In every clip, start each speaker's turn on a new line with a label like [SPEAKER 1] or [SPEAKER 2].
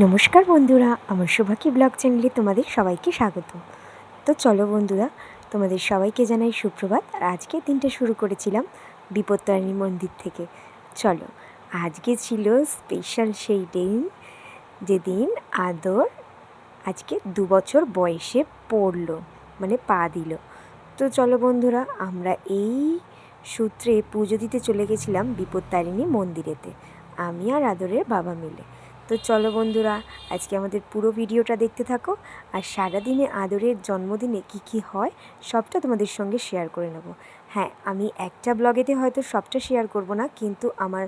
[SPEAKER 1] নমস্কার বন্ধুরা, আমার শুভাকি ব্লগ চ্যানেলে তোমাদের সবাইকে স্বাগত। তো চলো বন্ধুরা, তোমাদের সবাইকে জানাই সুপ্রভাত। আর আজকে দিনটা শুরু করেছিলাম বিপত্তারিণী মন্দির থেকে। চলো, আজকে ছিল স্পেশাল সেই দিন যেদিন আদর আজকে 2 বছর বয়সে পড়লো, মানে পা দিল। তো চলো বন্ধুরা, আমরা এই সূত্রে পুজো দিতে চলে গেছিলাম বিপত্তারিণী মন্দিরেতে, আমি আর আদরের বাবা মিলে। তো চলো বন্ধুরা, আজকে আমাদের পুরো ভিডিওটা দেখতে থাকো। আর সারাদিনে আদরের জন্মদিনে কি হয় সবটা তোমাদের সঙ্গে শেয়ার করে নেব। হ্যাঁ, আমি একটা ব্লগেতে হয়তো সবটা শেয়ার করব না, কিন্তু আমার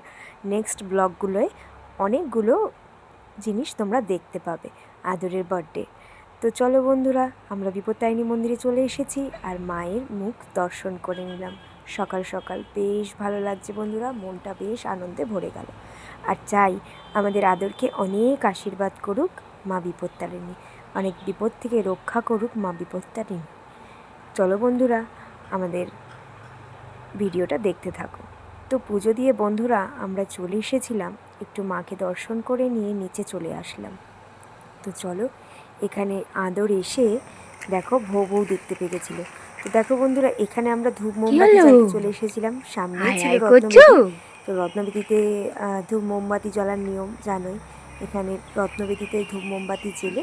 [SPEAKER 1] নেক্সট ব্লগগুলোয় অনেকগুলো জিনিস তোমরা দেখতে পাবে আদরের বার্থডে। তো চলো বন্ধুরা, আমরা বিপত্তারিণী মন্দিরে চলে এসেছি আর মায়ের মুখ দর্শন করে নিলাম সকাল সকাল। বেশ ভালো লাগছে বন্ধুরা, মনটা বেশ আনন্দে ভরে গেল। আর চাই আমাদের আদরকে অনেক আশীর্বাদ করুক মা বিপত্তারিণী, অনেক বিপদ থেকে রক্ষা করুক মা বিপত্তারিণী। চলো বন্ধুরা, আমাদের ভিডিওটা দেখতে থাকো। তো পুজো দিয়ে বন্ধুরা আমরা চলে এসেছিলাম, একটু মাকে দর্শন করে নিয়ে নিচে চলে আসলাম। তো চলো, এখানে আদর এসে দেখো বউ দেখতে পেয়ে গেছিলো। তো দেখো বন্ধুরা, এখানে আমরা ধূপ মোমবাতি জ্বালতে চলে এসেছিলাম, সামনেই ছিল রত্নবেদী। তো রত্নবেদীতে ধূপ মোমবাতি জ্বালার নিয়ম জানোই। এখানে রত্নবেদীতে ধূপ মোমবাতি জ্বেলে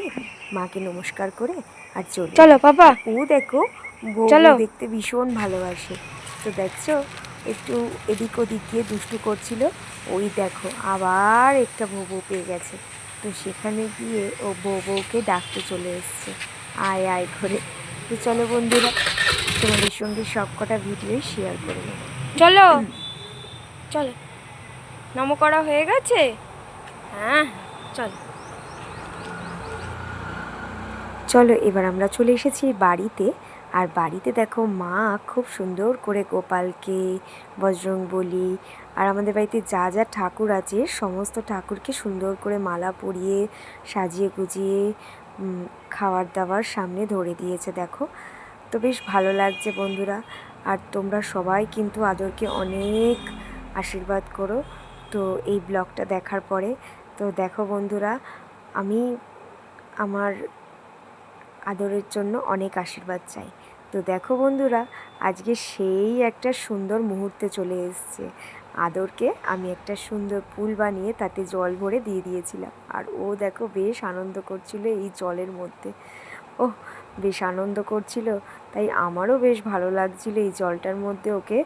[SPEAKER 1] মাকে নমস্কার করে আর চলো বাবা। ও দেখো, বউ দেখতে ভীষণ ভালোবাসে। তো দেখছো, একটু এদিক ওদিক দিয়ে দুষ্টু করছিল। ওই দেখো, আবার একটা বউ পেয়ে গেছে। তো সেখানে গিয়ে ও বউকে ডাকতে চলে এসছে আয় আয় করে। তো চলো বন্ধুরা, তোমাদের সঙ্গে সব কটা ভিডিওই শেয়ার করে নেব। চলো চলো, নম করা হয়ে গেছে। হ্যাঁ চলো চলো, এবার আমরা চলে এসেছি বাড়িতে। আর বাড়িতে দেখো, মা খুব সুন্দর করে গোপালকে, বজরংবলী আর আমাদের বাড়িতে যা যা ঠাকুর আছে সমস্ত ঠাকুরকে সুন্দর করে মালা পরিয়ে সাজিয়ে গুজিয়ে খাবার দাবার সামনে ধরে দিয়েছে দেখো। তো বেশ ভালো লাগছে বন্ধুরা। আর তোমরা সবাই কিন্তু আদরকে অনেক আশীর্বাদ করো তো এই ব্লগটা দেখার পরে। তো দেখো বন্ধুরা, আমি আমার আদরের জন্য অনেক আশীর্বাদ চাই। তো দেখো বন্ধুরা, আজকে সেই একটা সুন্দর মুহূর্তে চলে এসছে। আদরকে আমি একটা সুন্দর ফুল বানিয়ে তাতে জল ভরে দিয়ে দিয়েছিলাম, আর ও দেখো বেশ আনন্দ করছিল এই জলের মধ্যে। ও বেশ আনন্দ করছিল, তাই আমারও বেশ ভালো লাগছিল এই জলটার মধ্যে ওকে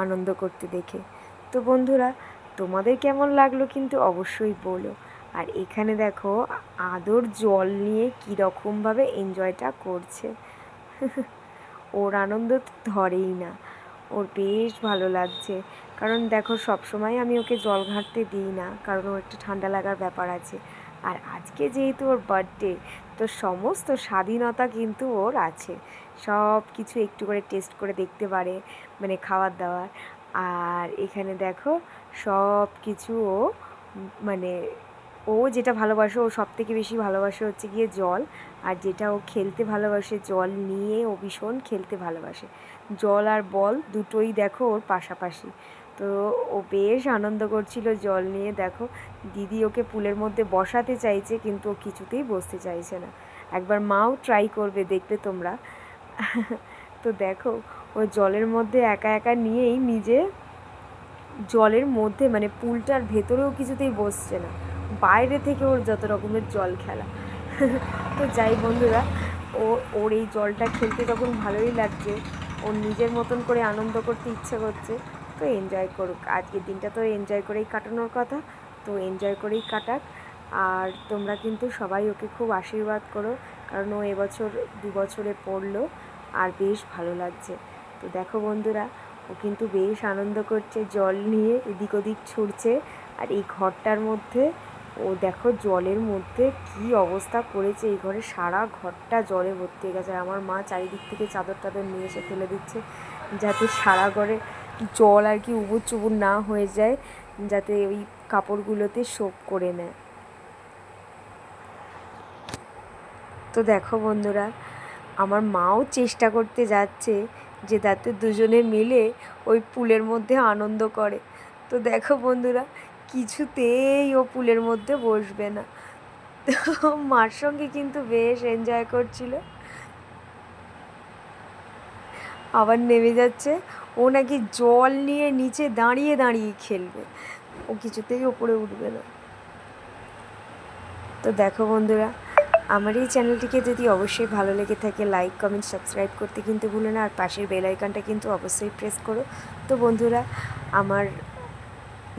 [SPEAKER 1] আনন্দ করতে দেখে। তো বন্ধুরা, তোমাদের কেমন লাগলো কিন্তু অবশ্যই বলো। আর এখানে দেখো, আদর জল নিয়ে কীরকমভাবে এনজয়টা করছে। ওর আনন্দ তো ধরেই না, ওর বেশ ভালো লাগছে। কারণ দেখো, সবসময় আমি ওকে জল ঘাঁটতে দিই না, কারণ ওর একটা ঠান্ডা লাগার ব্যাপার আছে। আর আজকে যেহেতু ওর বার্থডে, তো সমস্ত স্বাধীনতা কিন্তু ওর আছে, সব কিছু একটু করে টেস্ট করে দেখতে পারে, মানে খাবার দাবার। আর এখানে দেখো, সব কিছু ও মানে ও যেটা ভালোবাসে, ও সব থেকে বেশি ভালোবাসে হচ্ছে গিয়ে জল। আর যেটা ও খেলতে ভালোবাসে, জল নিয়ে ও ভীষণ খেলতে ভালোবাসে। জল আর বল দুটোই দেখো ওর পাশাপাশি। তো ও বেশ আনন্দ করছিল জল নিয়ে। দেখো, দিদি ওকে পুলের মধ্যে বসাতে চাইছে, কিন্তু ও কিছুতেই বসতে চাইছে না। একবার মাও ট্রাই করবে, দেখবে তোমরা। তো দেখো, ও জলের মধ্যে একা একা নিয়েই নিজে জলের মধ্যে, মানে পুলটার ভেতরেও কিছুতেই বসছে না, বাইরে থেকে ওর যত রকমের জল খেলা। তো যাই বন্ধুরা, ওর এই জলটা খেলতে তখন ভালোই লাগছে, ওর নিজের মতন করে আনন্দ করতে ইচ্ছে করছে। তো এনজয় করুক, আজকের দিনটা তো এনজয় করেই কাটানোর কথা, তো এনজয় করেই কাটাক। আর তোমরা কিন্তু সবাই ওকে খুব আশীর্বাদ করো, কারণ ও এবছর 2 বছরে পড়লো, আর বেশ ভালো লাগছে। তো দেখো বন্ধুরা, ও কিন্তু বেশ আনন্দ করছে, জল নিয়ে এদিক ওদিক ছুটছে। আর এই ঘরটার মধ্যে ও দেখো জলের মধ্যে কি অবস্থা করেছে, এই ঘরে সারা ঘরটা জলে ভর্তি হয়ে গেছে। আর আমার মা চারিদিক থেকে চাদর টাদর নিয়ে এসে ফেলে দিচ্ছে, যাতে সারা ঘরে জল আর কি উবুর চুবুর না হয়ে যায়, যাতে ওই কাপড়গুলোতে সোপ করে নেয়। তো দেখো বন্ধুরা, আমার মাও চেষ্টা করতে যাচ্ছে যে যাতে দুজনে মিলে ওই পুলের মধ্যে আনন্দ করে। তো দেখো বন্ধুরা, কিছুতেই ও পুলের মধ্যে বসবে না। তো মার সঙ্গে কিন্তু বেশ এনজয় করছিল। আবার নেমে যাচ্ছে, ও নাকি জল নিয়ে নিচে দাঁড়িয়ে দাঁড়িয়ে খেলবে, ও কিছুতেই ওপরে উঠবে না। তো দেখো বন্ধুরা, আমার এই চ্যানেলটিকে যদি অবশ্যই ভালো লেগে থাকে লাইক কমেন্ট সাবস্ক্রাইব করতে কিন্তু ভুলো না, আর পাশের বেল আইকনটা কিন্তু অবশ্যই প্রেস করো। তো বন্ধুরা, আমার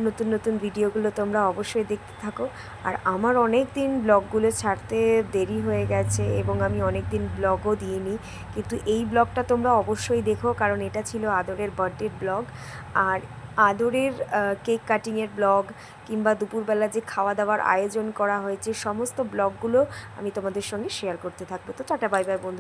[SPEAKER 1] নতুন নতুন ভিডিওগুলো তোমরা অবশ্যই দেখতে থাকো। আর আমার অনেক দিন ব্লগগুলো ছাড়তে দেরি হয়ে গেছে এবং আমি অনেক দিন ব্লগও দিইনি, কিন্তু এই ব্লগটা তোমরা অবশ্যই দেখো, কারণ এটা ছিল আদরের বার্থডের ব্লগ। আর আদরের কেক কাটিংয়ের ব্লগ কিংবা দুপুরবেলা যে খাওয়া দাওয়ার আয়োজন করা হয়েছে সমস্ত ব্লগগুলো আমি তোমাদের সঙ্গে শেয়ার করতে থাকবো। তো টাটা বাই বাই বন্ধু।